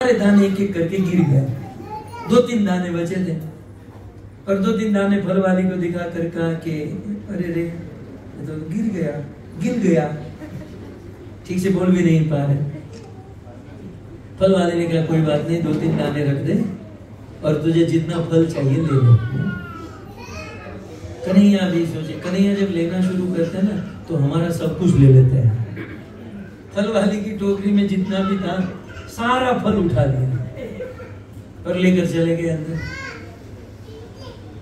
सारे दाने एक एक करके गिर गए। 2-3 दाने बचे थे और 2-3 दाने फल वाली को दिखा कर कहा कि अरे रे ये तो गिर गया, ठीक से बोल भी नहीं पा रहे। फल वाले ने कहा कोई बात नहीं, 2-3 दाने रख दे और तुझे जितना फल चाहिए ले ले। कन्हैया भी सोचे, कन्हैया जब लेना शुरू करते हैं ना तो हमारा सब कुछ ले लेते हैं। फल वाले की टोकरी में जितना भी था सारा फल उठा लिया और लेकर चले गए अंदर।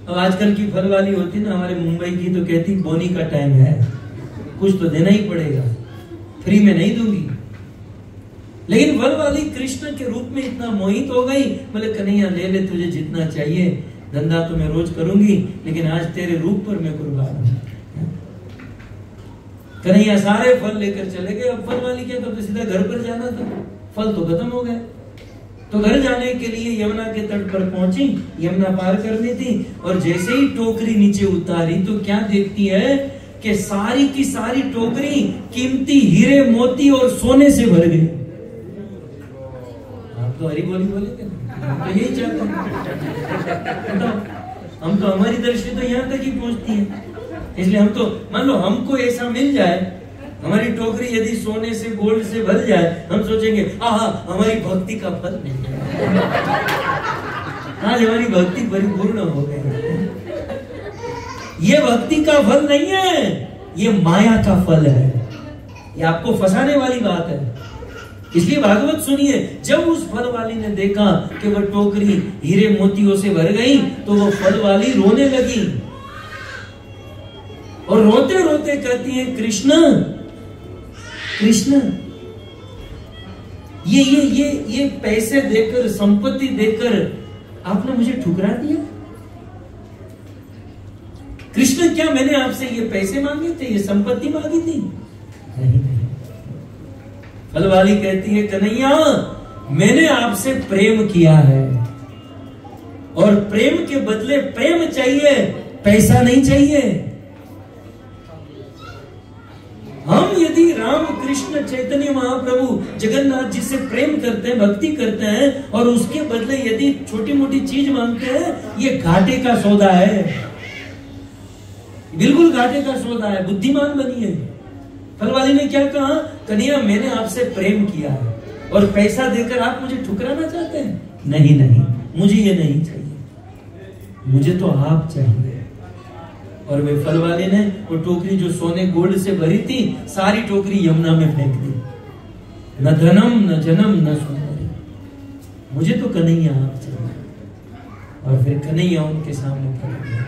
अब आजकल की फल वाली होती ना हमारे मुंबई की, तो कहती बोनी का टाइम है, कुछ तो देना ही पड़ेगा, फ्री में नहीं दूंगी। लेकिन फल वाली कृष्ण के रूप में इतना मोहित हो गई, बोले कन्हैया ले ले, तुझे जितना चाहिए, धंधा तो मैं रोज करूंगी लेकिन आज तेरे रूप पर मैं कुर्बान हूं। कन्हैया सारे फल लेकर चले गए। अब फल वाली क्या, तो सीधा घर पर जाना था, फल तो खत्म हो गए। तो घर जाने के लिए यमुना के तट पर पहुंची, यमुना पार करनी थी और जैसे ही टोकरी नीचे उतारी तो क्या देखती है कि सारी की सारी टोकरी कीमती हीरे मोती और सोने से भर गई। आप तो हरी बोली बोले थे, हम तो यही चाहते हैं। हम तो हमारी दृष्टि तो यहाँ तक ही पहुंचती है, इसलिए हम तो मान लो हमको ऐसा मिल जाए, हमारी टोकरी यदि सोने से गोल्ड से भर जाए, हम सोचेंगे आहा हमारी भक्ति का फल नहीं। आज हमारी भक्ति परिपूर्ण हो गई। ये भक्ति का फल नहीं है, ये माया का फल है। ये आपको फंसाने वाली बात है। इसलिए भागवत सुनिए, जब उस फल वाली ने देखा कि वह टोकरी हीरे मोतियों से भर गई तो वो फल वाली रोने लगी और रोते रोते कहती है कृष्ण कृष्ण, ये पैसे देकर, संपत्ति देकर आपने मुझे ठुकरा दिया। कृष्ण क्या मैंने आपसे ये पैसे मांगे थे, ये संपत्ति मांगी थी? नहीं। फल वाली कहती है कन्हैया मैंने आपसे प्रेम किया है और प्रेम के बदले प्रेम चाहिए, पैसा नहीं चाहिए। हम यदि राम कृष्ण चैतन्य महाप्रभु जगन्नाथ जी से प्रेम करते हैं, भक्ति करते हैं और उसके बदले यदि छोटी मोटी चीज मांगते हैं, ये घाटे का सौदा है, बिल्कुल घाटे का सौदा है। बुद्धिमान बनिए। फल वाली ने क्या कहा, कन्हैया मैंने आपसे प्रेम किया है और पैसा देकर आप मुझे ठुकराना चाहते हैं? नहीं, मुझे ये नहीं चाहिए, मुझे तो आप चाहिए। और वे फल वाले ने वो टोकरी जो सोने गोल्ड से भरी थी, सारी टोकरी यमुना में फेंक दी। न धनम न जनम न सुंदरी, मुझे तो कन्हैया आप चाहिए। और फिर कन्हैया उनके सामने खड़ा हुआ।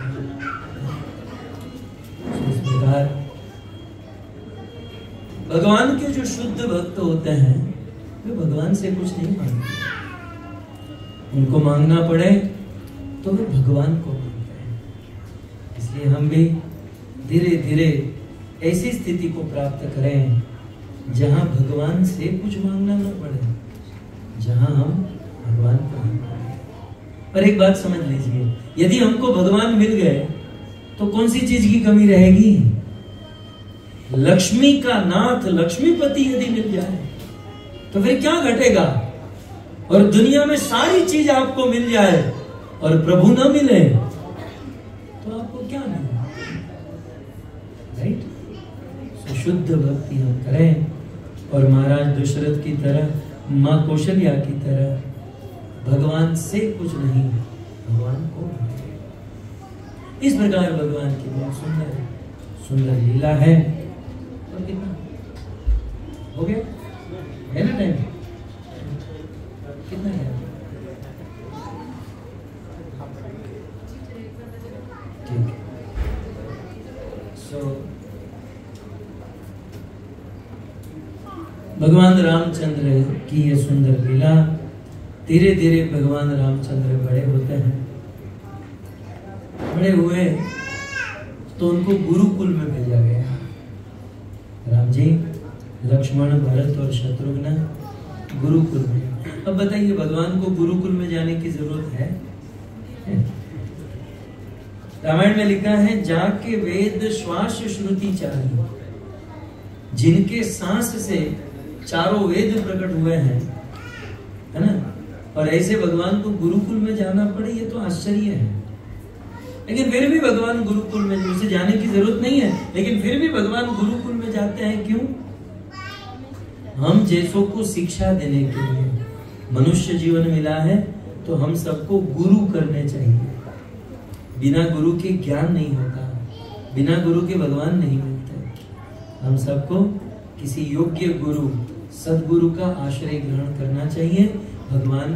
इस प्रकार भगवान के जो शुद्ध भक्त होते हैं वे भगवान से कुछ नहीं मांगते, उनको मांगना पड़े तो वे भगवान को मांगते हैं। इसलिए हम भी धीरे धीरे ऐसी स्थिति को प्राप्त करें जहां भगवान से कुछ मांगना न पड़े, जहां हम भगवान को मांगे। पर एक बात समझ लीजिए, यदि हमको भगवान मिल गए तो कौन सी चीज की कमी रहेगी? लक्ष्मी का नाथ लक्ष्मीपति यदि मिल जाए तो फिर क्या घटेगा? और दुनिया में सारी चीज आपको मिल जाए और प्रभु न मिले तो आपको क्या मिलेगा? राइट? शुद्ध भक्ति हम करें और महाराज दशरथ की तरह, मां कौशल्या की तरह भगवान से कुछ नहीं, भगवान को। इस प्रकार भगवान की बहुत सुंदर सुंदर लीला है। और कितना हो गया है ना टाइम? कितना है? ठीक है। भगवान रामचंद्र की ये सुंदर लीला, धीरे धीरे भगवान रामचंद्र बड़े होते हैं। बड़े हुए तो उनको गुरुकुल में भेजा गया। राम जी, लक्ष्मण, भरत और शत्रुघ्न गुरुकुल में। अब बताइए भगवान को गुरुकुल में जाने की जरूरत है? रामायण में लिखा है, जाके वेद श्वास श्रुति चारी, जिनके सांस से चारों वेद प्रकट हुए हैं, है ना, और ऐसे भगवान को गुरुकुल में जाना पड़े, ये तो आश्चर्य है। लेकिन फिर भी भगवान गुरुकुल में, उसे जाने की जरूरत नहीं है, लेकिन फिर भी भगवान गुरुकुल में जाते हैं। क्यों? हम जैसों को शिक्षा देने के लिए। मनुष्य जीवन मिला है तो हम सबको गुरु करने चाहिए। बिना गुरु के ज्ञान नहीं होता, बिना गुरु के भगवान नहीं मिलते। हम सबको किसी योग्य गुरु, सदगुरु का आश्रय ग्रहण करना चाहिए। भगवान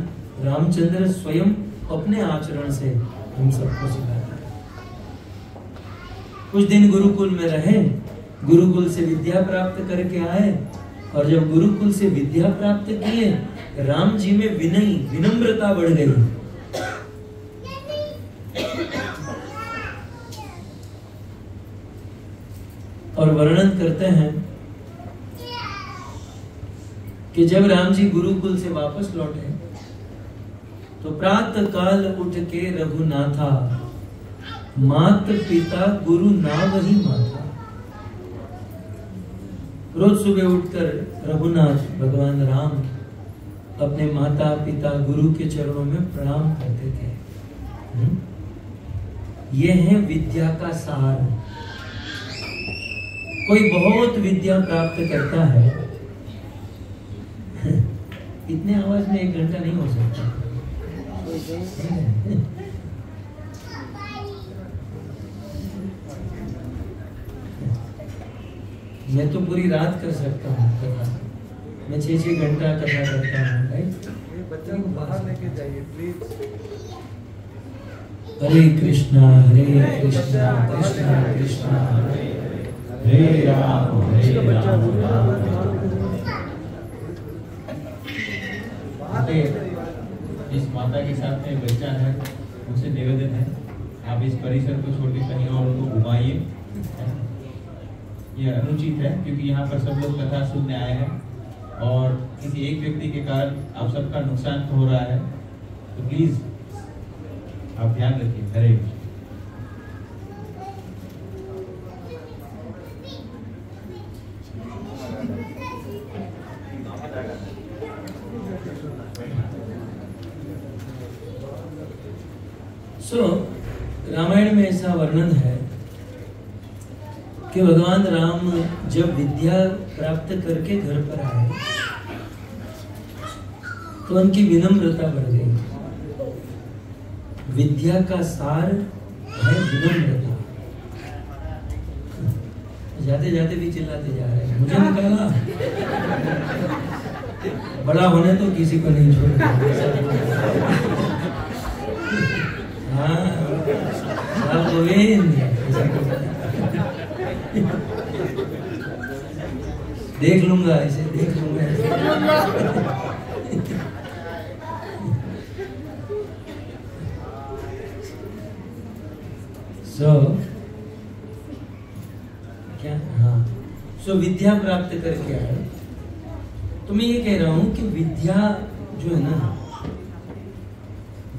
रामचंद्र स्वयं अपने आचरण से हम सबको सिखाते हैं। कुछ दिन गुरुकुल में रहे, गुरुकुल से विद्या प्राप्त करके आए, और जब गुरुकुल से विद्या प्राप्त किए, राम जी में विनम्रता बढ़ गई। और वर्णन करते हैं कि जब राम जी गुरुकुल से वापस लौटे तो प्रातः काल उठ के रघुनाथा, मात पिता गुरु ना वही माता। रोज सुबह उठकर रघुनाथ भगवान राम अपने माता पिता गुरु के चरणों में प्रणाम करते थे। ये है विद्या का सार। कोई बहुत विद्या प्राप्त करता है, इतने आवाज में 1 घंटा नहीं हो सकता। मैं तो पूरी रात कर सकता हूँ कथा, मैं 6-6 घंटा कथा करता हूँ। राइट? बच्चे को बाहर लेके जाइए प्लीज। हरे कृष्णा कृष्णा कृष्णा हरे राम इस माता के साथ में बच्चा है, उनसे निवेदन है आप इस परिसर को छोड़ के कहीं और उनको घुमाइए। यह अनुचित है क्योंकि यहाँ पर सब लोग कथा सुनने आए हैं और किसी एक व्यक्ति के कारण आप सबका नुकसान तो हो रहा है, तो प्लीज आप ध्यान रखिए। हरे कृष्ण। रामायण में ऐसा वर्णन है कि भगवान राम जब विद्या प्राप्त करके घर पर आए तो उनकी विनम्रता बढ़ गई। विद्या का सार है विनम्रता। जाते जाते भी चिल्लाते जा रहे हैं, मुझे निकाला। बड़ा होने तो किसी को नहीं छोड़ना। हाँ गोविंद, देख लूंगा इसे, देख लूंगा क्या? हाँ, विद्या प्राप्त करके आए। तो मैं ये कह रहा हूं कि विद्या जो है ना,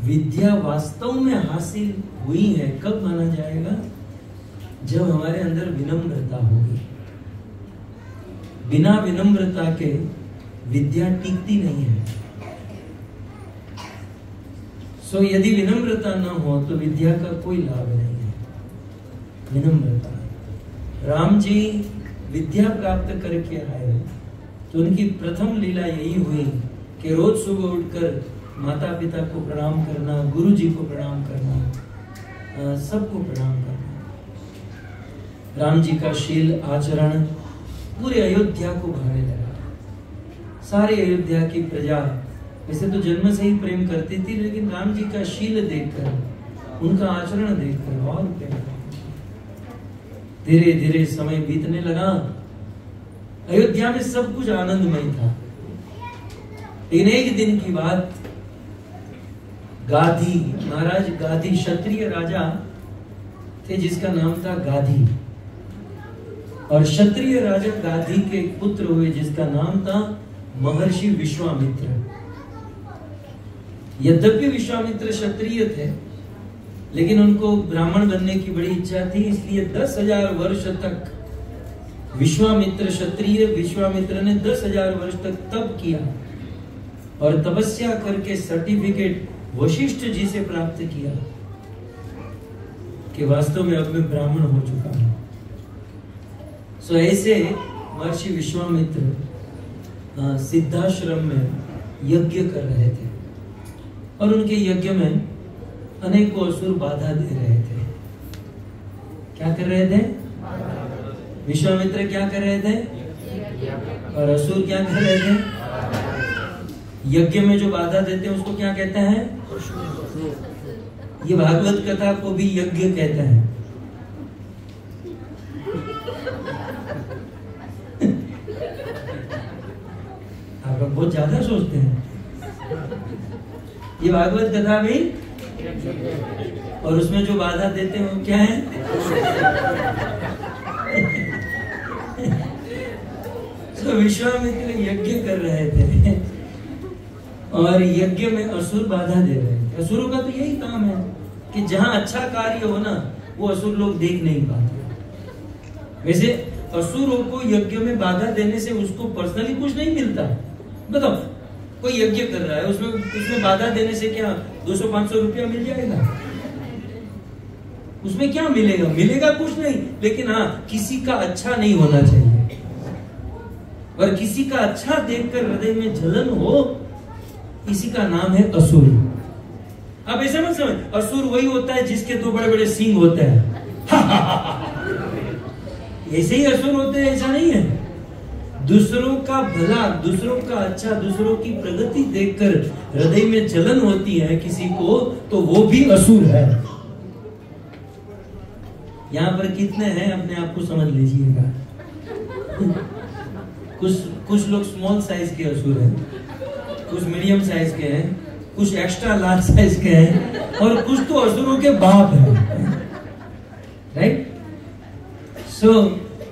विद्या वास्तव में हासिल हुई है कब माना जाएगा? जब हमारे अंदर विनम्रता होगी। बिना विनम्रता के विद्या टिकती नहीं है। यदि विनम्रता न हो तो विद्या का कोई लाभ नहीं है। विनम्रता। राम जी विद्या प्राप्त करके आए तो उनकी प्रथम लीला यही हुई कि रोज सुबह उठकर माता पिता को प्रणाम करना, गुरु जी को प्रणाम करना, सबको प्रणाम करना। राम जी का शील आचरण पूरे अयोध्या को भाने लगा। सारे अयोध्या की प्रजा वैसे तो जन्म से ही प्रेम करती थी, लेकिन राम जी का शील देखकर, उनका आचरण देखकर और प्रेम। धीरे धीरे समय बीतने लगा। अयोध्या में सब कुछ आनंदमय था। लेकिन एक दिन की बात, गाधी महाराज, गाधी क्षत्रिय राजा थे जिसका नाम था गाधी, और क्षत्रिय राजा गाधी के पुत्र हुए जिसका नाम था महर्षि विश्वामित्र। यद्यपि विश्वामित्र क्षत्रिय थे, लेकिन उनको ब्राह्मण बनने की बड़ी इच्छा थी, इसलिए 10,000 वर्ष तक विश्वामित्र क्षत्रिय, विश्वामित्र ने 10,000 वर्ष तक तप किया और तपस्या करके सर्टिफिकेट वशिष्ठ जी से प्राप्त किया कि वास्तव में अब मैं ब्राह्मण हो चुका हूं। सो ऐसे महर्षि विश्वामित्र सिद्धाश्रम में यज्ञ कर रहे थे और उनके यज्ञ में अनेकों असुर बाधा दे रहे थे। क्या कर रहे थे? विश्वामित्र क्या कर रहे थे और असुर क्या कर रहे थे? यज्ञ में जो बाधा देते हैं उसको क्या कहते हैं? ये भागवत कथा को भी यज्ञ कहते हैं। आप लोग बहुत ज्यादा सोचते हैं। ये भागवत कथा भी, और उसमें जो बाधा देते हैं वो क्या है? तो विश्वामित्र यज्ञ कर रहे थे और यज्ञ में असुर बाधा दे रहे थे। असुरों का तो यही काम है कि जहां अच्छा कार्य हो ना, वो असुर लोग देख नहीं पाते। वैसे असुरों को यज्ञ में बाधा देने से उसको पर्सनली कुछ नहीं मिलता। बताओ, कोई यज्ञ कर रहा है, उसमें बाधा देने से क्या 200-500 रुपया मिल जाएगा? उसमें क्या मिलेगा? मिलेगा कुछ नहीं। लेकिन हाँ, किसी का अच्छा नहीं होना चाहिए, और किसी का अच्छा देखकर हृदय में जलन हो, इसी का नाम है असुर। अब ऐसा मत समझ, असुर वही होता है जिसके 2 बड़े-बड़े सींग होते हैं। ऐसे ही असुर होते हैं, ऐसा नहीं है। दूसरों का भला, दूसरों का अच्छा, दूसरों की प्रगति देखकर हृदय में जलन होती है किसी को, तो वो भी असुर है। यहाँ पर कितने हैं अपने आप को समझ लीजिएगा। कुछ लोग स्मॉल साइज के असुर हैं, कुछ मीडियम साइज के हैं, कुछ एक्स्ट्रा लार्ज साइज के हैं, और कुछ तो असुरों के बाप हैं। राइट?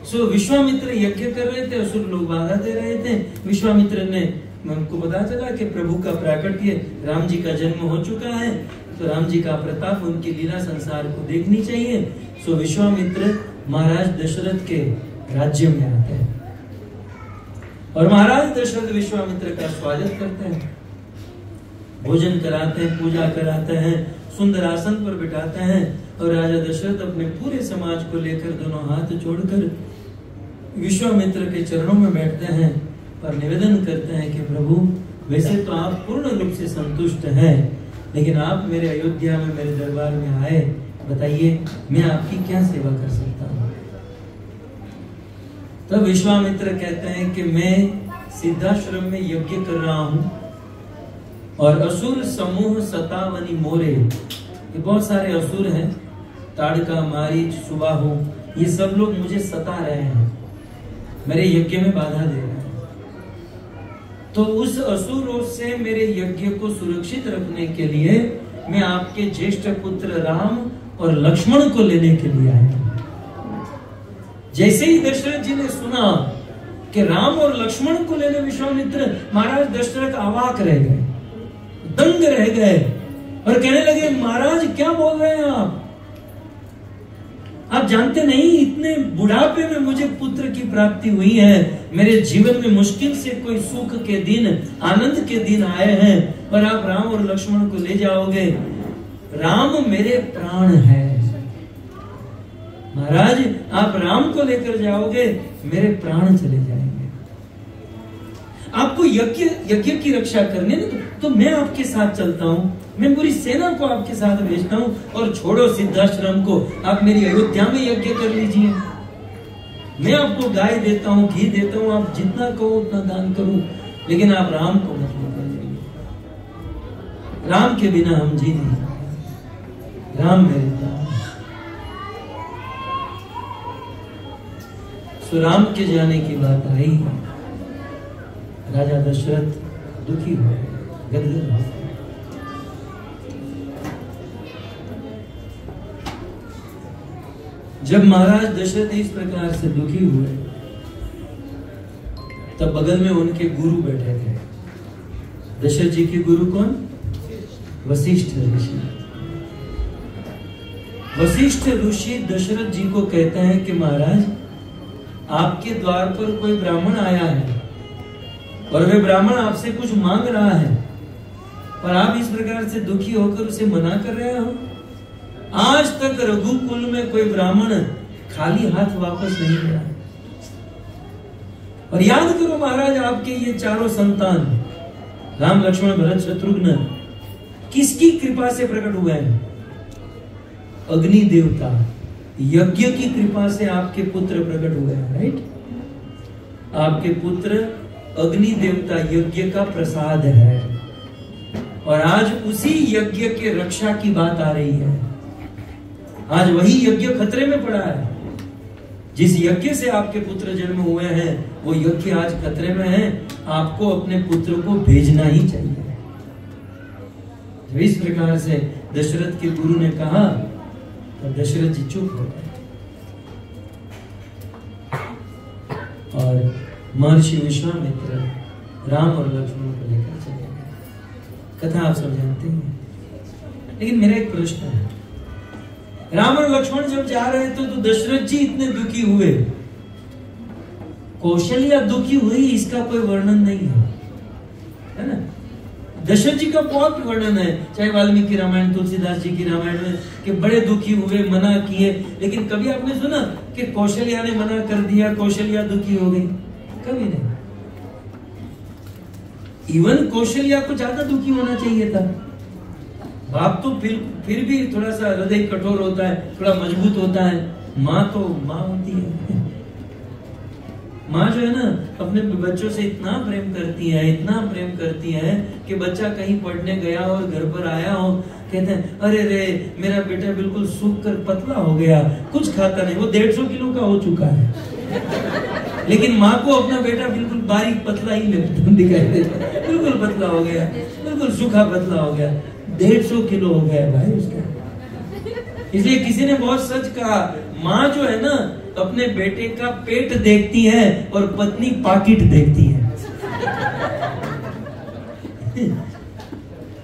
सो विश्वामित्र यज्ञ कर रहे थे, असुर लोग बाधा दे रहे थे। विश्वामित्र ने, उनको पता चला कि प्रभु का प्राकट्य, राम जी का जन्म हो चुका है, तो राम जी का प्रताप, उनकी लीला संसार को देखनी चाहिए। सो विश्वामित्र महाराज दशरथ के राज्य में आते हैं और महाराज दशरथ विश्वामित्र का स्वागत करते हैं, भोजन कराते हैं, पूजा कराते हैं, सुंदर आसन पर बिठाते हैं, और राजा दशरथ अपने पूरे समाज को लेकर दोनों हाथ जोड़कर विश्वामित्र के चरणों में बैठते हैं और निवेदन करते हैं कि प्रभु, वैसे तो आप पूर्ण रूप से संतुष्ट हैं, लेकिन आप मेरे अयोध्या में, मेरे दरबार में आए, बताइए मैं आपकी क्या सेवा कर सकता हूँ? तब विश्वामित्र कहते हैं कि मैं सिद्धाश्रम में यज्ञ कर रहा हूँ और असुर समूह सतावनी मोरे, ये बहुत सारे असुर हैं, ताड़का, मारीच, सुबाहु, ये सब लोग मुझे सता रहे हैं, मेरे यज्ञ में बाधा दे रहे हैं। तो उस असुरों से मेरे यज्ञ को सुरक्षित रखने के लिए मैं आपके ज्येष्ठ पुत्र राम और लक्ष्मण को लेने के लिए आया। जैसे ही दशरथ जी ने सुना कि राम और लक्ष्मण को लेने विश्वामित्र, महाराज दशरथ अवाक रह गए, दंग रह गए और कहने लगे, महाराज क्या बोल रहे हैं आप जानते नहीं, इतने बुढ़ापे में मुझे पुत्र की प्राप्ति हुई है, मेरे जीवन में मुश्किल से कोई सुख के दिन, आनंद के दिन आए हैं, और आप राम और लक्ष्मण को ले जाओगे। राम मेरे प्राण है महाराज, आप राम को लेकर जाओगे, मेरे प्राण चले जाएंगे। आपको यज्ञ की रक्षा करने ना, तो मैं आपके साथ चलता हूँ, मैं पूरी सेना को आपके साथ भेजता हूँ, और छोड़ो सिद्धाश्रम को, आप मेरी अयोध्या में यज्ञ कर लीजिए। मैं आपको गाय देता हूँ, घी देता हूँ, आप जितना कहो उतना दान करूं, लेकिन आप राम को मत लेकर जाइए। राम के बिना हम जी नहीं सकते, राम मेरे प्राण। सो राम के जाने की बात आई, राजा दशरथ दुखी हो गए, गदगद हो गए। जब महाराज दशरथ इस प्रकार से दुखी हुए, तब बगल में उनके गुरु बैठे थे। दशरथ जी के गुरु कौन? वशिष्ठ ऋषि। वशिष्ठ ऋषि दशरथ जी को कहते हैं कि महाराज, आपके द्वार पर कोई ब्राह्मण आया है और वे ब्राह्मण आपसे कुछ मांग रहा है, और आप इस प्रकार से दुखी होकर उसे मना कर रहे हो। आज तक रघुकुल में कोई ब्राह्मण खाली हाथ वापस नहीं गया। और याद करो महाराज, आपके ये चारों संतान राम लक्ष्मण भरत शत्रुघ्न किसकी कृपा से प्रकट हुए हैं? अग्नि देवता यज्ञ की कृपा से आपके पुत्र प्रकट हुए हैं। राइट, आपके पुत्र अग्नि देवता यज्ञ का प्रसाद है। और आज उसी यज्ञ के रक्षा की बात आ रही है। आज वही यज्ञ खतरे में पड़ा है। जिस यज्ञ से आपके पुत्र जन्म हुए हैं वो यज्ञ आज खतरे में है। आपको अपने पुत्र को भेजना ही चाहिए। जब इस प्रकार से दशरथ के गुरु ने कहा तो दशरथ जी चुप हो गए और महर्षि विश्वामित्र राम और लक्ष्मण को लेकर चले गए। कथा आप सब जानते हैं। लेकिन मेरा एक प्रश्न है, राम और लक्ष्मण जब जा रहे थे तो दशरथ जी इतने दुखी हुए, कौशल्या दुखी हुई, इसका कोई वर्णन नहीं है ना। दशरथ जी का बहुत वर्णन है, चाहे वाल्मीकि रामायण, तुलसीदास जी की रामायण में कि बड़े दुखी हुए, मना किए। लेकिन कभी आपने सुना कि कौशल्या ने मना कर दिया, कौशल्या दुखी हो गई? कभी नहीं। इवन कौशल्या को ज्यादा दुखी होना चाहिए था। बाप तो फिर भी थोड़ा सा हृदय कठोर होता है, थोड़ा मजबूत होता है। माँ तो माँ होती है। माँ जो है ना अपने बच्चों से इतना प्रेम करती है, इतना प्रेम करती है कि बच्चा कहीं पढ़ने गया और घर पर आया हो, कहते हैं अरे रे मेरा बेटा बिल्कुल सूख कर पतला हो गया, कुछ खाता नहीं। वो 150 किलो का हो चुका है, लेकिन माँ को अपना बेटा बिल्कुल बारीक पतला ही दिखाई देता है। बिल्कुल पतला हो गया, बिल्कुल सूखा पतला हो गया, 150 किलो हो गया भाई उसका। इसलिए किसी ने बहुत सच कहा, माँ जो है ना अपने बेटे का पेट देखती है और पत्नी पाकिट देखती है।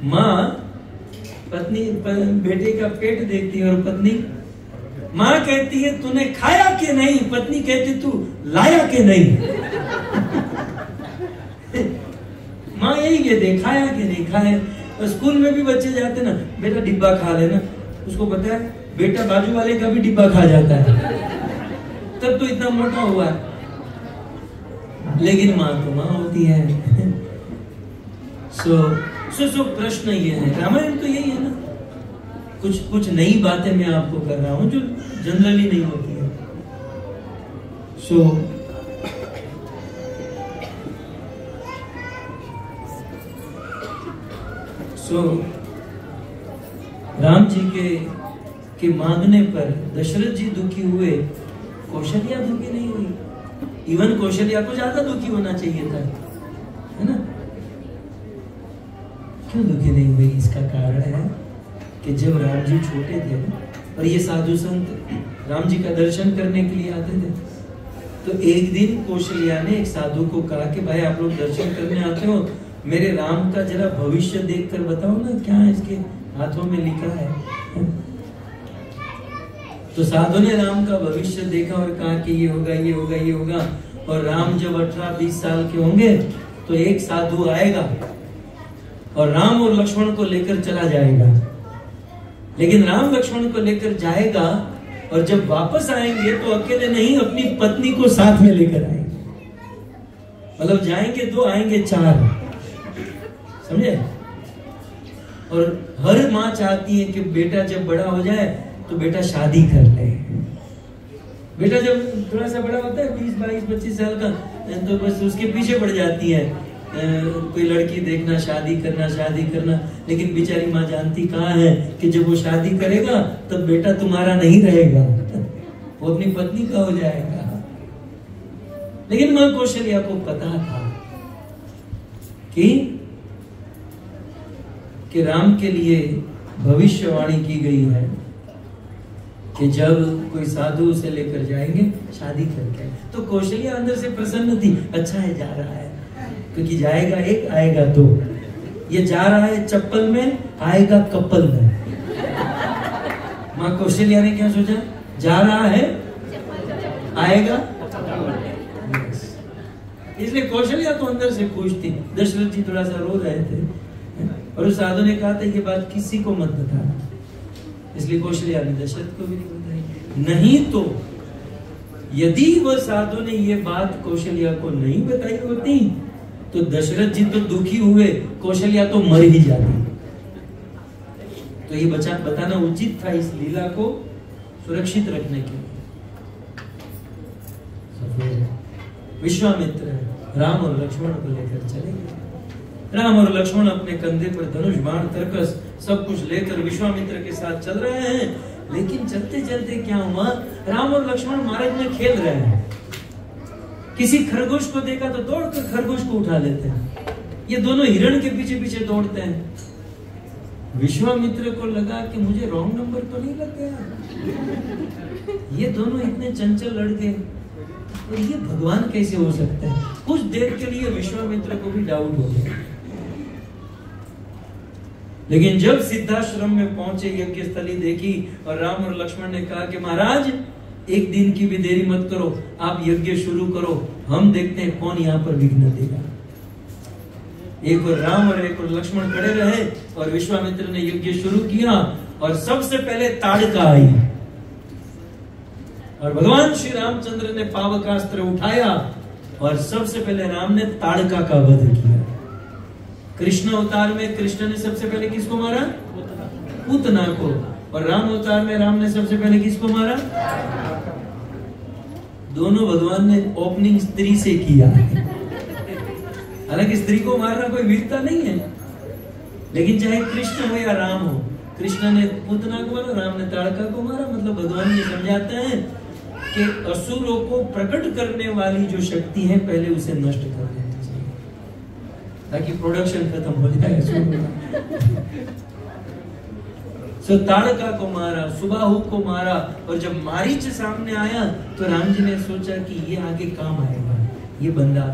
माँ पत्नी बेटे का पेट देखती है और पत्नी, माँ कहती है तूने खाया कि नहीं, पत्नी कहती तू लाया कि नहीं। माँ यही कहते हैं खाया कि नहीं खाया। और स्कूल में भी बच्चे जाते ना, बेटा डिब्बा खा लेना, उसको पता है बेटा बाजू वाले का भी डिब्बा खा जाता है, तब तो इतना मोटा हुआ है। लेकिन माँ तो माँ होती है। सो प्रश्न ये है, रामायण तो यही है ना, कुछ नई बातें मैं आपको कर रहा हूं जो जनरली नहीं होती है। सो राम जी के मांगने पर दशरथ जी दुखी हुए, कौशल्या दुखी नहीं हुई। इवन कौशल्या को ज्यादा दुखी होना चाहिए था, है ना। क्यों दुखी नहीं हुई? इसका कारण है कि जब राम जी छोटे थे और ये साधु संत राम जी का दर्शन करने के लिए आते थे, तो एक दिन कौशल्या ने एक साधु को कहा कि भाई आप लोग दर्शन करने आते हो, मेरे राम का जरा भविष्य देखकर बताओ ना, क्या इसके हाथों में लिखा है। तो साधु ने राम का भविष्य देखा और कहा कि ये होगा, ये होगा, ये होगा। और राम जब 18-20 साल के होंगे तो एक साधु आएगा और राम और लक्ष्मण को लेकर चला जाएगा। लेकिन राम लक्ष्मण को लेकर जाएगा और जब वापस आएंगे तो अकेले नहीं, अपनी पत्नी को साथ में लेकर आएंगे। मतलब जाएंगे 2, आएंगे 4, समझे। और हर माँ चाहती है कि बेटा जब बड़ा हो जाए तो बेटा शादी कर ले। बेटा जब थोड़ा सा बड़ा होता है 20, 22, 25 साल का, तो बस उसके पीछे पड़ जाती है, कोई लड़की देखना, शादी करना, शादी करना। लेकिन बेचारी माँ जानती कहाँ है कि जब वो शादी करेगा तब बेटा तुम्हारा नहीं रहेगा, वो अपनी पत्नी का हो जाएगा। लेकिन माँ कौशल्या को पता था कि राम के लिए भविष्यवाणी की गई है कि जब कोई साधु उसे लेकर जाएंगे शादी करके। तो कौशल्या अंदर से प्रसन्न थी, अच्छा है जा रहा है, क्योंकि जाएगा 1, आएगा 2। ये जा रहा है चप्पल में, आएगा कपल में। माँ कौशल्या ने क्या सोचा, जा रहा है आएगा। इसलिए कौशल्या तो अंदर से खुश थी। दशरथ जी थोड़ा सा रो रहे थे, और उस साधु ने कहा था ये बात किसी को मत बताना, इसलिए कौशल्या ने दशरथ को भी नहीं बताई। नहीं तो यदि वह साधु ने ये बात कौशल्या को नहीं बताई होती तो दशरथ जी तो दुखी हुए, कौशल्या तो मर ही जाती। तो ये बताना उचित था इस लीला को सुरक्षित रखने के लिए। विश्वामित्र राम और लक्ष्मण को लेकर चले गए। राम और लक्ष्मण अपने कंधे पर धनुष बाण तरकस सब कुछ लेकर विश्वामित्र के साथ चल रहे हैं। लेकिन चलते चलते क्या हुआ, राम और लक्ष्मण मार्ग में खेल रहे हैं। किसी खरगोश को देखा तो दौड़कर खरगोश को उठा लेते हैं। ये दोनों हिरण के पीछे पीछे दौड़ते हैं। विश्वामित्र को लगा कि मुझे रॉन्ग नंबर तो नहीं लग गया, ये दोनों इतने चंचल लड़के और ये भगवान कैसे हो सकते हैं। कुछ देर के लिए विश्वामित्र को भी डाउट हो गया। लेकिन जब सिद्धाश्रम में पहुंचे, यज्ञ स्थली देखी और राम और लक्ष्मण ने कहा कि महाराज एक दिन की भी देरी मत करो, आप यज्ञ शुरू करो, हम देखते हैं कौन यहाँ पर विघ्न देगा। एक और राम और एक और लक्ष्मण खड़े रहे और विश्वामित्र ने यज्ञ शुरू किया। और सबसे पहले ताड़का आई और भगवान श्री रामचंद्र ने पावकास्त्र उठाया और सबसे पहले राम ने ताड़का का वध किया। कृष्ण अवतार में कृष्ण ने सबसे पहले किसको मारा? पूतना को। और राम अवतार में राम ने सबसे पहले किसको मारा? दोनों भगवान ने ओपनिंग स्त्री से किया। हालांकि स्त्री को मारना कोई वीरता नहीं है, लेकिन चाहे कृष्ण हो या राम हो, कृष्ण ने पूतना को मारा, राम ने ताड़का को मारा। मतलब भगवान ये समझाते हैं कि असुरों को प्रकट करने वाली जो शक्ति है पहले उसे नष्ट कर देना चाहिए ताकि प्रोडक्शन खत्म हो जाए। सो ताड़का को मारा, सुबाहु को मारा। और जब मारीच सामने आया तो राम जी ने सोचा कि ये आगे काम आएगा, ये बंदा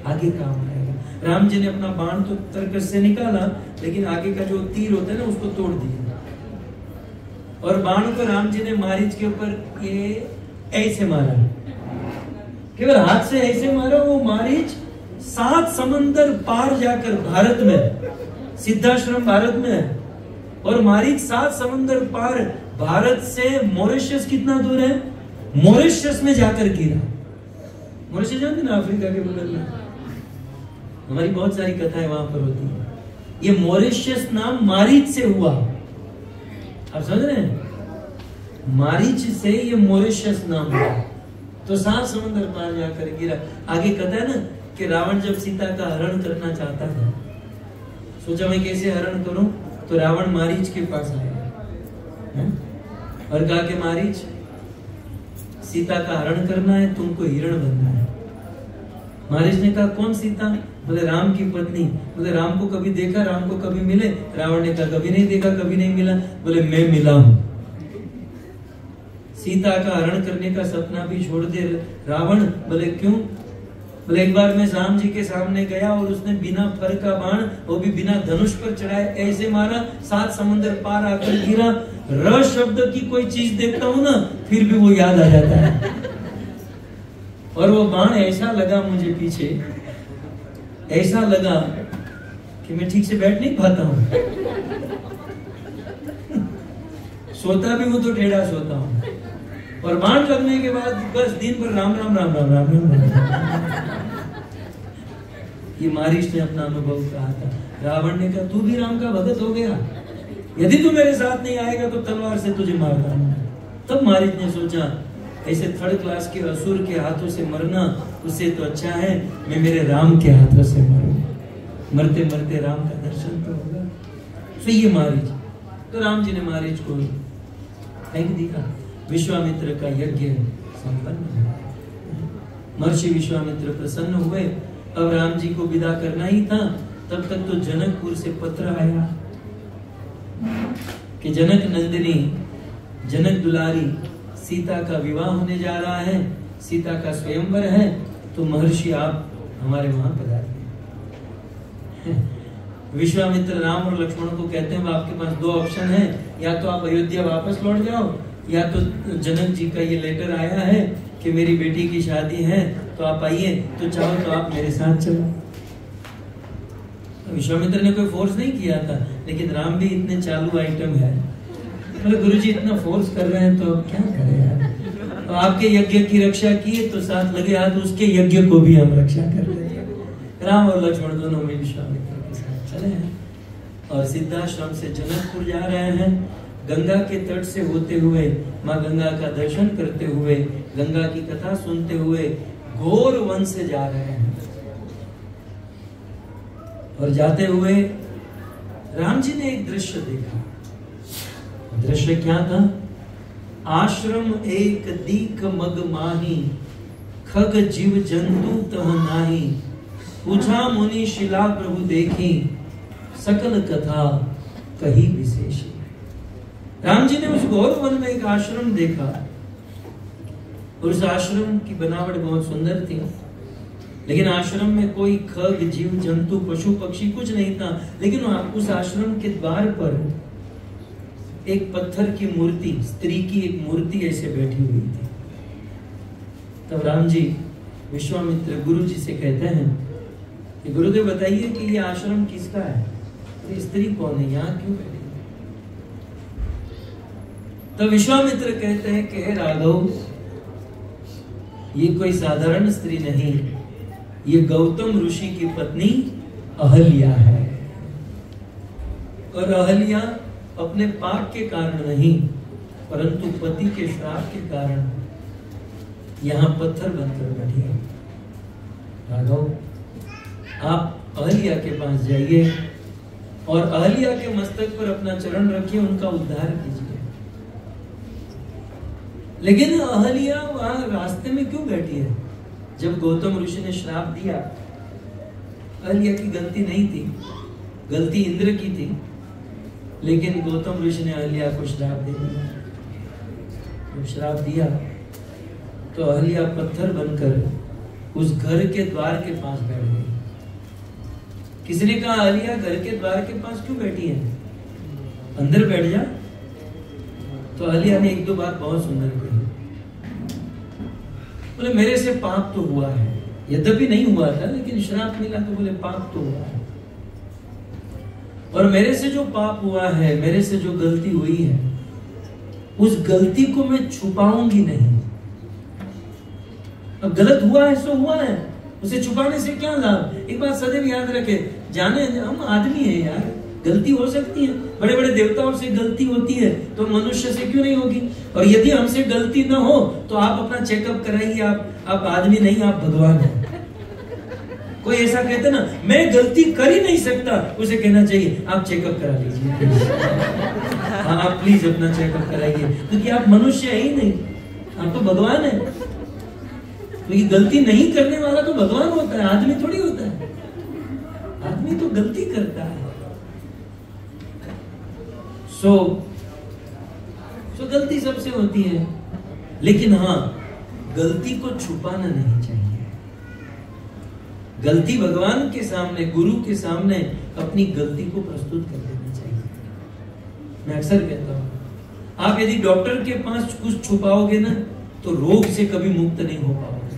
आगे काम आएगा। राम जी ने अपना बाण तो तरकस से निकाला, लेकिन आगे का जो तीर होता है ना उसको तोड़ दिया। और बाण को राम जी ने मारीच के ऊपर ये ऐसे मारा, केवल हाथ से ऐसे मारा। वो मारीच 7 समंदर पार जाकर भारत में, सिद्धाश्रम भारत में है, और मारीच 7 समंदर पार भारत से मॉरिशस कितना दूर है? मॉरिशस में जाकर गिरा। मॉरिशस जानते ना, अफ्रीका के बगल में। हमारी बहुत सारी कथाएं वहां पर होती है। ये मॉरिशस नाम मारीच से हुआ, आप समझ रहे हैं? मारीच से ये मॉरिशस नाम हुआ। तो 7 समंदर पार जाकर गिरा। आगे कथा है ना कि रावण जब सीता का हरण करना चाहता था, सोचा मैं कैसे हरण करूं, तो रावण मारीच के पास आया और कहा कि मारीच, सीता का हरण करना है, तुमको हिरण बनना है। मारीच ने कहा कौन सीता? बोले राम की पत्नी। बोले राम को कभी देखा, राम को कभी मिले? रावण ने कहा कभी नहीं देखा, कभी नहीं मिला। बोले मैं मिला हूं। सीता का हरण करने का सपना भी छोड़ दे रावण। बोले क्यों? बोले एक बार मैं राम जी के सामने गया और उसने बिना फर का बाण, वो भी बिना धनुष पर चढ़ाए, ऐसे मारा, 7 समंदर पार आकर गिरा। र शब्द की कोई चीज देखता हूं ना, फिर भी वो याद आ जाता है। और वो बाण ऐसा लगा मुझे पीछे, ऐसा लगा कि मैं ठीक से बैठ नहीं पाता हूं। सोता भी हूं तो टेढ़ा सोता हूं। और बाण लगने के बाद बस दिन भर राम राम राम राम राम राम, राम। ये मारीच ने अपना अनुभव कहा था। रावण ने कहा तू भी राम का भगत हो गया, यदि तू मेरे साथ नहीं आएगा तो तलवार से तुझे मार डालूंगा। तब मारीच ने सोचा ऐसे 3rd क्लास के असुर के हाथों से मरना उससे तो अच्छा है मैं मेरे राम के हाथों से मरूं, मरते मरते राम का दर्शन तो होगा। तो ये मारीच, तो राम जी ने मारीच को फेंक दिया। विश्वामित्र का यज्ञ संपन्न हुआ। महर्षि विश्वामित्र प्रसन्न हुए। अब राम जी को विदा करना ही था। तब तक तो जनकपुर से पत्र आया कि जनक नंदिनी, जनक दुलारी, सीता का विवाह होने जा रहा है, सीता का स्वयंवर है, तो महर्षि आप हमारे वहां पधारिए। विश्वामित्र राम और लक्ष्मण को कहते हैं आपके पास 2 ऑप्शन है, या तो आप अयोध्या वापस लौट जाओ, या तो जनक जी का ये लेटर आया है कि मेरी बेटी की शादी है तो आप आइए, तो चाहो तो आप मेरे साथ चलो। विश्वामित्र ने कोई फोर्स नहीं किया था, लेकिन राम भी इतने चालू आइटम है, मतलब गुरुजी इतना फोर्स कर रहे हैं तो अब क्या करें यार। तो आपके यज्ञ की रक्षा किए तो साथ लगे हाथ उसके यज्ञ को भी हम रक्षा कर रहे हैं। राम और लक्ष्मण दोनों में विश्वामित्र के साथ चले हैं और सिद्धाश्रम से जनकपुर जा रहे हैं। गंगा के तट से होते हुए माँ गंगा का दर्शन करते हुए, गंगा की कथा सुनते हुए घोर वन से जा रहे हैं। और जाते हुए राम जी ने एक दृश्य देखा। दृश्य क्या था? आश्रम एक दीक मग माही, खग जीव जंतु तह नाही, पूछा मुनि शिला प्रभु देखी, सकल कथा कही विशेषी। राम जी ने उस घोर वन में एक आश्रम देखा और उस आश्रम की बनावट बहुत सुंदर थी, लेकिन आश्रम में कोई खग जीव जंतु पशु पक्षी कुछ नहीं था। लेकिन उस आश्रम के द्वार पर एक पत्थर की मूर्ति, स्त्री की एक मूर्ति ऐसे बैठी हुई थी। तब राम जी विश्वामित्र गुरु जी से कहते हैं कि गुरुदेव बताइए कि ये आश्रम किसका है, तो स्त्री कौन है, यहाँ क्यों बैठी? तो विश्वामित्र कहते हैं कि हे राघव, ये कोई साधारण स्त्री नहीं, ये गौतम ऋषि की पत्नी अहल्या है। और अहल्या अपने पाप के कारण नहीं, परंतु पति के श्राप के कारण यहां पत्थर बनकर बैठी है। राघव, आप अहल्या के पास जाइए और अहल्या के मस्तक पर अपना चरण रखिए, उनका उद्धार कीजिए। लेकिन अहल्या वहां रास्ते में क्यों बैठी है? जब गौतम ऋषि ने श्राप दिया, अहल्या की गलती नहीं थी, गलती इंद्र की थी, लेकिन गौतम ऋषि ने अहल्या को श्राप दे दिया। जब श्राप दिया तो अहल्या पत्थर बनकर उस घर के द्वार के पास बैठ गई। किसी ने कहा अहल्या घर के द्वार के पास क्यों बैठी है, अंदर बैठ जा। तो अहल्या ने एक दो बात बहुत सुंदर कही। बोले मेरे से पाप तो हुआ है, यद्यपि नहीं हुआ था, लेकिन श्राप मिला तो बोले पाप तो हुआ है, और मेरे से जो पाप हुआ है, मेरे से जो गलती हुई है, उस गलती को मैं छुपाऊंगी नहीं। अब गलत हुआ है सो हुआ है, उसे छुपाने से क्या लाभ। एक बात सदैव याद रखे, जाने हम आदमी हैं यार, गलती हो सकती है, बड़े बड़े देवताओं से गलती होती है, तो मनुष्य से क्यों नहीं होगी। और यदि हमसे गलती ना हो तो आप अपना चेकअप कराइए, आप आदमी नहीं, आप भगवान हैं। कोई ऐसा कहते ना मैं गलती कर ही नहीं सकता, उसे कहना चाहिए आप चेकअप करा लीजिए। हाँ, आप प्लीज अपना चेकअप कराइए, क्योंकि आप मनुष्य ही नहीं, आप तो भगवान है। क्योंकि गलती नहीं करने वाला तो भगवान होता है, आदमी थोड़ी होता है। आदमी तो गलती करता है। सो गलती सबसे होती है, लेकिन हाँ, गलती को छुपाना नहीं चाहिए। गलती भगवान के सामने, गुरु के सामने अपनी गलती को प्रस्तुत कर देना चाहिए। मैं अक्सर कहता हूं, आप यदि डॉक्टर के पास कुछ छुपाओगे ना तो रोग से कभी मुक्त नहीं हो पाओगे।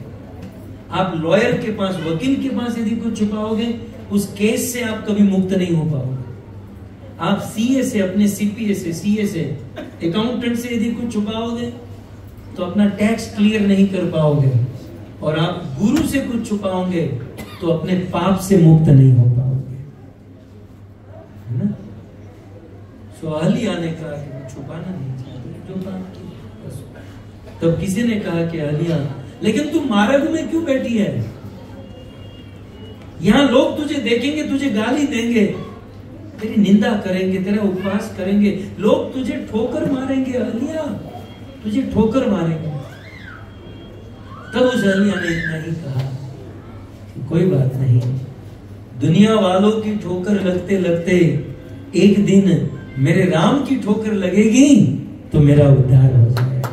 आप लॉयर के पास, वकील के पास यदि कुछ छुपाओगे, उस केस से आप कभी मुक्त नहीं हो पाओगे। आप सीए से, अपने सीपीए से, सीए से, अकाउंटेंट से यदि कुछ छुपाओगे तो अपना टैक्स क्लियर नहीं कर पाओगे। और आप गुरु से कुछ छुपाओगे तो अपने पाप से मुक्त नहीं हो पाओगे, है ना। सो अहल्या ने कहा कि वो छुपाना नहीं चाहती जो बात की। तब किसी ने कहा कि अहल्या, लेकिन तू मार्ग में क्यों बैठी है? यहां लोग तुझे देखेंगे, तुझे गाली देंगे, तेरी निंदा करेंगे, तेरा उपवास करेंगे, लोग तुझे ठोकर मारेंगे। अहल्या, तुझे ठोकर मारेंगे। तब उस अहल्या ने इतना ही कहा कि कोई बात नहीं, दुनिया वालों की ठोकर लगते लगते एक दिन मेरे राम की ठोकर लगेगी तो मेरा उद्धार हो जाएगा।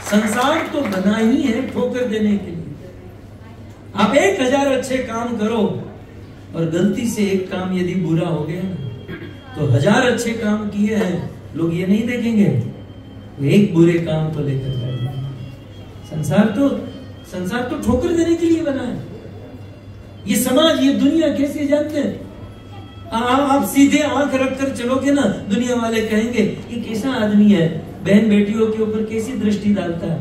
संसार तो बना ही है ठोकर देने के लिए। आप 1000 अच्छे काम करो और गलती से एक काम यदि बुरा हो गया तो 1000 अच्छे काम किए हैं, लोग ये नहीं देखेंगे, एक बुरे काम को लेकर बैठ जाएंगे। संसार तो ठोकर देने के लिए बना है। ये समाज, ये दुनिया कैसे जानते हैं? आप सीधे आंख रखकर चलोगे ना, दुनिया वाले कहेंगे ये कैसा आदमी है, बहन बेटियों के ऊपर कैसी दृष्टि डालता है।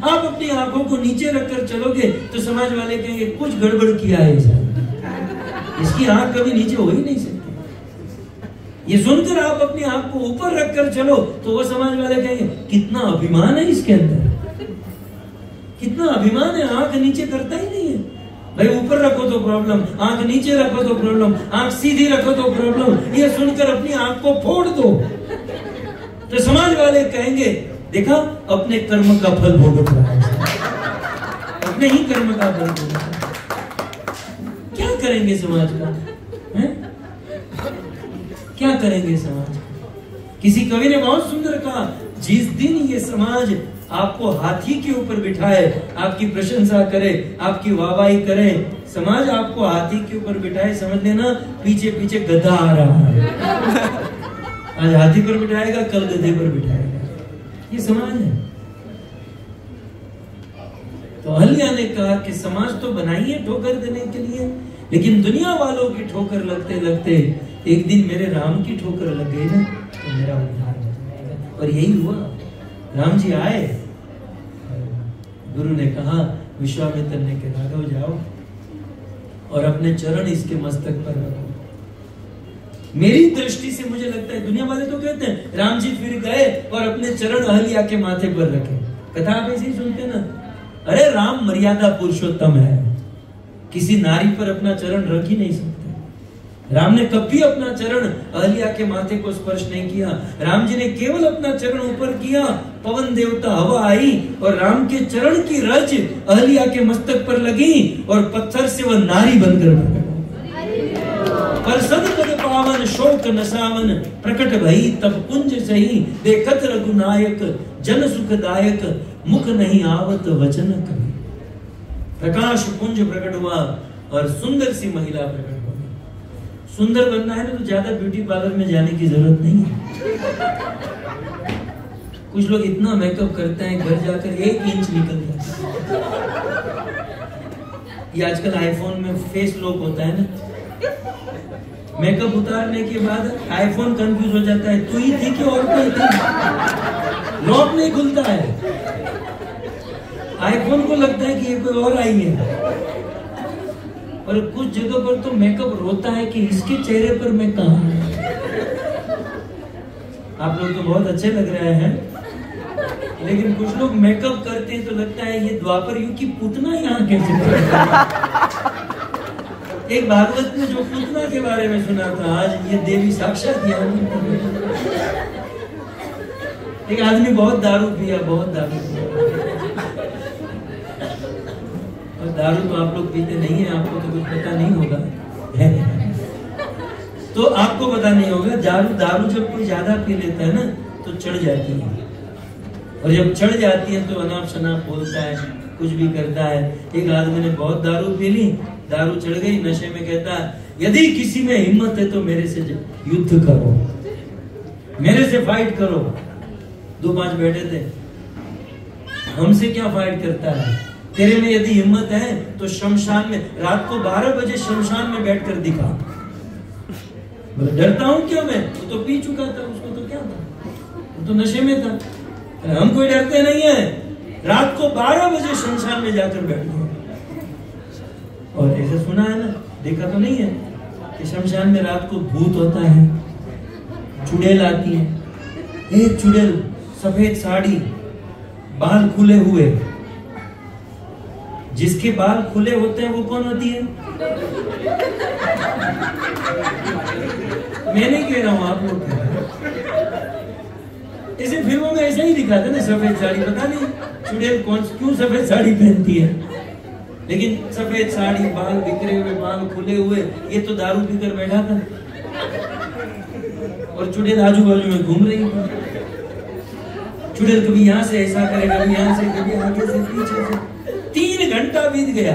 आप अपनी आंखों को नीचे रखकर चलोगे तो समाज वाले कहेंगे कुछ गड़बड़ किया है इसकी आंख कभी नीचे हो ही नहीं सकती। ये सुनकर आप अपनी आंख को ऊपर रखकर चलो तो वो समाज वाले कहेंगे कितना अभिमान है इसके अंदर, कितना अभिमान है, आंख नीचे करता ही नहीं है। भाई ऊपर रखो तो प्रॉब्लम, आंख नीचे रखो तो प्रॉब्लम, आंख सीधी रखो तो प्रॉब्लम। ये सुनकर अपनी आंख को फोड़ दो तो समाज वाले कहेंगे देखा अपने कर्म का फल भोगत रहा है, अपने ही कर्म का फल भोगत रहा है। क्या करेंगे समाज का, है? क्या करेंगे समाज? किसी कवि ने बहुत सुंदर कहा, जिस दिन ये समाज आपको हाथी के ऊपर बिठाए, आपकी प्रशंसा करे, आपकी वाहवाही करे, समाज आपको हाथी के ऊपर बिठाए, समझ लेना पीछे पीछे गधा आ रहा है। आज हाथी पर बिठाएगा, कल गधे पर बिठाएगा। ये समाज है। तो अहल्या ने कहा कि समाज तो बनाई है ठोकर देने के लिए, लेकिन दुनिया वालों की ठोकर लगते लगते एक दिन मेरे राम की ठोकर लग गई ना तो मेरा उद्धार हो जाएगा। और यही हुआ। राम जी आए, गुरु ने कहा विश्वामित्र ने कि राघव जाओ और अपने चरण इसके मस्तक पर रखो। मेरी दृष्टि से मुझे लगता है, दुनिया वाले तो कहते हैं राम जी फिर गए और अपने चरण अहल्या के माथे पर रखे। कथा आप ऐसे ही सुनते ना, अरे राम मर्यादा पुरुषोत्तम है, किसी नारी पर अपना चरण रख ही नहीं सकते। राम ने कभी अपना चरण अहल्या के माथे को स्पर्श नहीं किया। राम जी ने केवल अपना चरण ऊपर किया, पवन देवता हवा आई और राम के चरण की रज अहल्या के मस्तक पर लगी और पत्थर से वह नारी बनकर प्रकट। पर सदपद पावन शोक नसावन प्रकट भई तब कुंज सही देखत रघुनायक जन सुखदायक मुख नहीं आवत वचन कभी। प्रकाश पुंज प्रकट हुआ और सुंदर सी महिला प्रकट हो गई। सुंदर बनना है ना तो ज्यादा ब्यूटी पार्लर में जाने की जरूरत नहीं है। कुछ लोग इतना मेकअप करते हैं घर जाकर 1 इंच निकल जाता है। ये आजकल आईफोन में फेस लॉक होता है ना, मेकअप उतारने के बाद आईफोन कंफ्यूज हो जाता है, तू ही थी कि और कोई थी, लॉक नहीं खुलता है। आईफोन को लगता है कि ये कोई और आई है। और कुछ जगह पर तो मेकअप रोता है कि इसके चेहरे पर मैं कहां हूं। आप लोग तो बहुत अच्छे लग रहे हैं, लेकिन कुछ लोग मेकअप करते हैं तो लगता है ये द्वापर युग की पूतना यहाँ कैसे। एक भागवत में जो पूतना के बारे में सुना था, आज ये देवी साक्षात यहाँ। एक आदमी बहुत दारू पिया, बहुत दारू पिया। और दारू तो आप लोग पीते नहीं है, आपको तो कुछ पता नहीं होगा। तो आपको पता नहीं होगा, दारू जब कोई ज्यादा पी लेता है ना तो चढ़ जाती है, और जब चढ़ जाती है तो अनाप शनाप बोलता है, कुछ भी करता है। एक आदमी ने बहुत दारू पी ली, दारू चढ़ गई, नशे में कहता है यदि किसी में हिम्मत है तो मेरे से युद्ध करो, मेरे से फाइट करो। 2-5 बैठे थे, हमसे क्या फाइट करता है, तेरे में यदि हिम्मत है तो शमशान में रात को 12 बजे शमशान में बैठकर दिखा। बोले डरता हूं क्या मैं, वो तो पी चुका था, उसको तो क्या था, वो तो नशे में था। हम कोई डरते नहीं है, रात को 12 बजे शमशान में जाकर बैठ गए। और ऐसे सुना है ना, देखा तो नहीं है कि शमशान में रात को भूत होता है, चुड़ैल आती है, एक चुड़ैल सफेद साड़ी, बाल खुले हुए। जिसके बाल खुले होते हैं वो कौन होती है? मैं नहीं कह रहा हूं, आप लोग कह रहे हैं। ऐसे फिल्मों में ऐसा ही दिखाते ना, सफेद साड़ी, पता नहीं चुड़ैल कौन क्यों सफेद साड़ी पहनती है, लेकिन सफेद साड़ी, बाल बिखरे हुए, बाल खुले हुए, ये तो दारू पीकर बैठा था और चुड़ैल आजू बाजू में घूम रही है। चुड़ैल कभी यहाँ से ऐसा करे, कभी यहाँ से, कभी आगे से, पीछे से। 3 घंटा बीत गया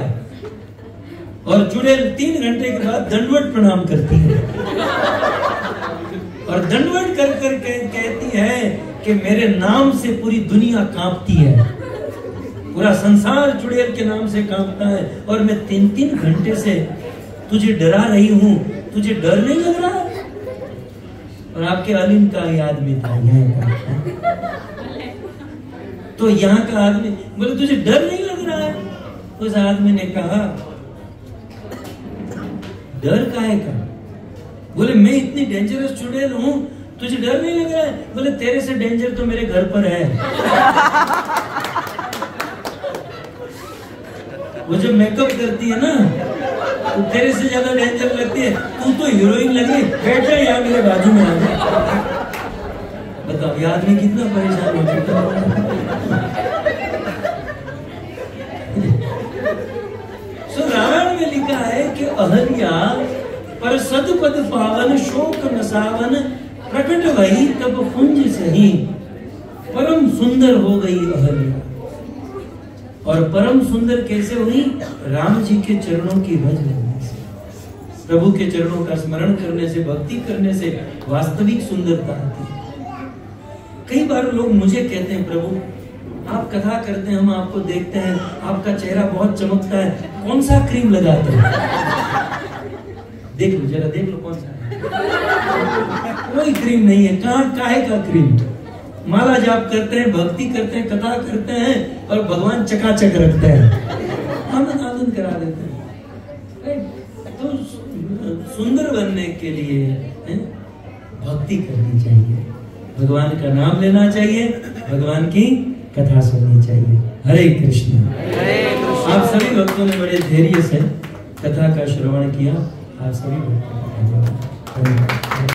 और चुड़ैल 3 घंटे के बाद दंडवत प्रणाम करती है और दंडवत कर कर कहती है कि मेरे नाम से पूरी दुनिया कांपती है। पूरा संसार चुड़ैल के नाम से कांपता है, और मैं 3-3 घंटे से तुझे डरा रही हूं, तुझे डर नहीं लग रहा? और आपके अलिम का ही आदमी था, यहाँ का, तो यहाँ का आदमी बोले तुझे डर नहीं लग रहा है? उस आदमी ने कहा डर काहे का? बोले मैं इतनी डेंजरस चुड़ैल हूं, तुझे डर नहीं लग रहा है? बोले तेरे से डेंजर तो मेरे घर पर है। वो जो मेकअप करती है ना, तो तेरे से ज्यादा डेंजर लगती है। तू तो हीरोइन लगी, बैठ जा यहाँ मेरे बाजू में आ जा। बताओ ये आदमी कितना परेशान हो चुका है। सो रामायण में लिखा है कि अहल्या पर सदपद पावन शोक नसावन प्रकट वही तब कुंज सही, परम सुंदर हो गई अहल्या। और परम सुंदर कैसे हुई? राम जी के चरणों की भज लेने से, प्रभु के चरणों का स्मरण करने से, भक्ति करने से वास्तविक सुंदरता आती है। कई बार लोग मुझे कहते हैं प्रभु आप कथा करते हैं, हम आपको देखते हैं, आपका चेहरा बहुत चमकता है, कौन सा क्रीम लगाते हैं? देख लो जरा, देख लो कौन सा है। कोई क्रीम नहीं है। कहाँ काहे का क्रीम? माला जाप करते हैं, भक्ति करते हैं, कथा करते हैं, और भगवान चकाचक रखते हैं, आनंद करा देते हैं। तो सुंदर बनने के लिए भक्ति करनी चाहिए, भगवान का नाम लेना चाहिए, भगवान की कथा सुननी चाहिए। हरे कृष्ण। आप सभी भक्तों ने बड़े धैर्य से कथा का श्रवण किया। आप सभी भक्तों का धन्यवाद।